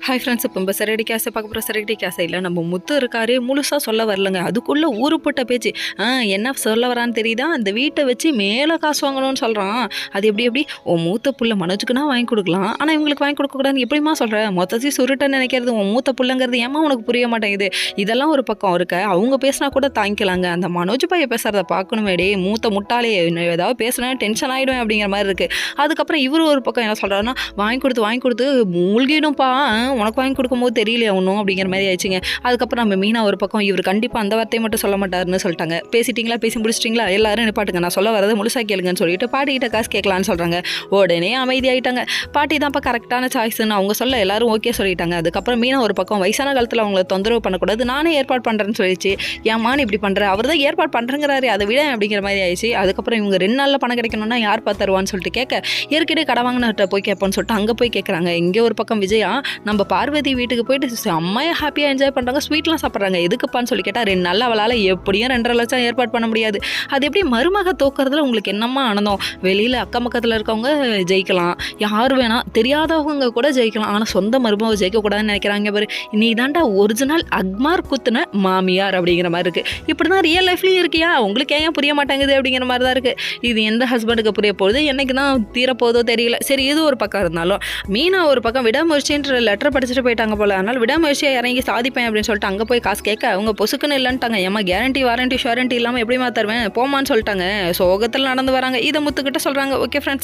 Hi friends, இப்போ நம்ம சரடி கேஸை பார்க்க போகிற சரடி கேஸை இல்லை நம்ம முத்து இருக்காரு முழுசாக சொல்ல வரலங்க. அதுக்குள்ளே ஊருப்பட்ட பேச்சு. என்ன சொல்ல வரான்னு தெரியுதா? அந்த வீட்டை வச்சு மேலே காசு வாங்கணும்னு சொல்கிறான். அது எப்படி உன் மூத்த புள்ள மனோஜுக்குன்னா வாங்கி கொடுக்கலாம், ஆனால் இவங்களுக்கு வாங்கி கொடுக்கக்கூடாதுன்னு எப்படிமா சொல்கிற? மொத்தத்தையும் சுருட்டன்னு நினைக்கிறது உன் மூத்த புள்ளங்கிறது ஏமா உனக்கு புரிய மாட்டேங்குது? இதெல்லாம் ஒரு பக்கம் இருக்க, அவங்க பேசினா கூட தாங்கிக்கலாங்க. அந்த மனோஜ் பையன் பேசுகிறத பார்க்கணுமேடே, மூத்த முட்டாளே ஏதாவது பேசுனா டென்ஷன் ஆகிடும் அப்படிங்கிற மாதிரி இருக்குது. அதுக்கப்புறம் இவரு ஒரு பக்கம் என்ன சொல்கிறாருன்னா, வாங்கி கொடுத்து மூழ்கிடும்ப்பா, உனக்கு வாங்கி கொடுக்கும்போது தெரியலையா ஒன்றும் அப்படிங்கிற மாதிரி ஆயிடுச்சுங்க. அதுக்கப்புறம் நம்ம மீனா ஒரு பக்கம், இவர் கண்டிப்பாக அந்த வார்த்தையை மட்டும் சொல்ல மாட்டாருன்னு சொல்லிட்டாங்க. பேசிட்டிங்களா, பேசி முடிச்சிட்டிங்களா, எல்லாரும் நிப்பாட்டுங்க, நான் சொல்ல வரதை முழுசாக கேளுங்கன்னு சொல்லிட்டு பாட்டிக்கிட்ட காசு கேட்கலான்னு சொல்கிறாங்க. உடனே அமைதியாகிட்டாங்க. பாட்டி தான்ப்பா கரெக்டான சாய்ஸ்ன்னு அவங்க சொல்ல எல்லாரும் ஓகே சொல்லிட்டாங்க. அதுக்கப்புறம் மீனா ஒரு பக்கம், வயசான காலத்தில் அவங்கள தொந்தரவு பண்ணக்கூடாது, நானே ஏற்பாடு பண்ணுறேன்னு சொல்லிச்சு. ஏம்மான்னு இப்படி பண்ணுற, அவர் தான் ஏற்பாடு பண்ணுறங்கிறாரு, அதை விட அப்படிங்கிற மாதிரி ஆயிடுச்சு. அதுக்கப்புறம் இவங்க 2 நாளில் பணம் கிடைக்கணும்னா யார் பார்த்துருவான்னு சொல்லிட்டு கேட்க, ஏற்கனவே கடை வாங்கினர்கிட்ட போய் கேட்போன்னு சொல்லிட்டு அங்கே போய் கேட்குறாங்க. இங்கே ஒரு பக்கம் விஜயா நம்ம பார்வதி வீட்டுக்கு போயிட்டு செம்மையாக ஹாப்பியாக என்ஜாய் பண்ணுறாங்க, ஸ்வீட்லாம் சாப்பிட்றாங்க. எதுக்குப்பான்னு சொல்லி கேட்டால் 2 நாள் அவளால் எப்படியும் 2.5 லட்சம் ஏற்பாடு பண்ண முடியாது. அது எப்படி மருமக தோக்கிறதுல உங்களுக்கு என்னம்மா ஆனந்தம்? வெளியில் அக்கம் பக்கத்தில் இருக்கவங்க ஜெயிக்கலாம், யார் வேணால் தெரியாதவங்க கூட ஜெயிக்கலாம், ஆனால் சொந்த மருமக ஜெயிக்கக்கூடாதுன்னு நினைக்கிறாங்க பாரு. நீ தாண்டா ஒரிஜினல் அக்மார் குத்துன மாமியார் அப்படிங்கிற மாதிரி இருக்குது. இப்படி தான் ரியல் லைஃப்லேயும் இருக்கியா? உங்களுக்கு ஏன் புரிய மாட்டேங்குது அப்படிங்கிற மாதிரி தான் இருக்குது. இது எந்த ஹஸ்பண்டுக்கு புரிய போகுது, என்னைக்கு தான் தீரப்போதோ தெரியல. சரி, இது ஒரு பக்கம் இருந்தாலும் மீனா ஒரு பக்கம் விடாமுயற்சின்ற லெட்டர் படிச்சுட்டு போயிட்டாங்க போல. அதனால் விடாமுயற்சியை இறங்கி சாதிப்பேன் அப்படின்னு சொல்லிட்டு அங்கே போய் காசு கேட்க அவங்க பொசுக்குன்னு இல்லைன்ட்டாங்க. ஏமா கேரண்டி வாரண்டி ஷுவரண்டி இல்லாமல் எப்படிமா தருவேன் போமான்னு சொல்லிட்டாங்க. சோகத்தில் நடந்து வராங்க. இதை முத்துக்கிட்ட சொல்கிறாங்க. Okay friends.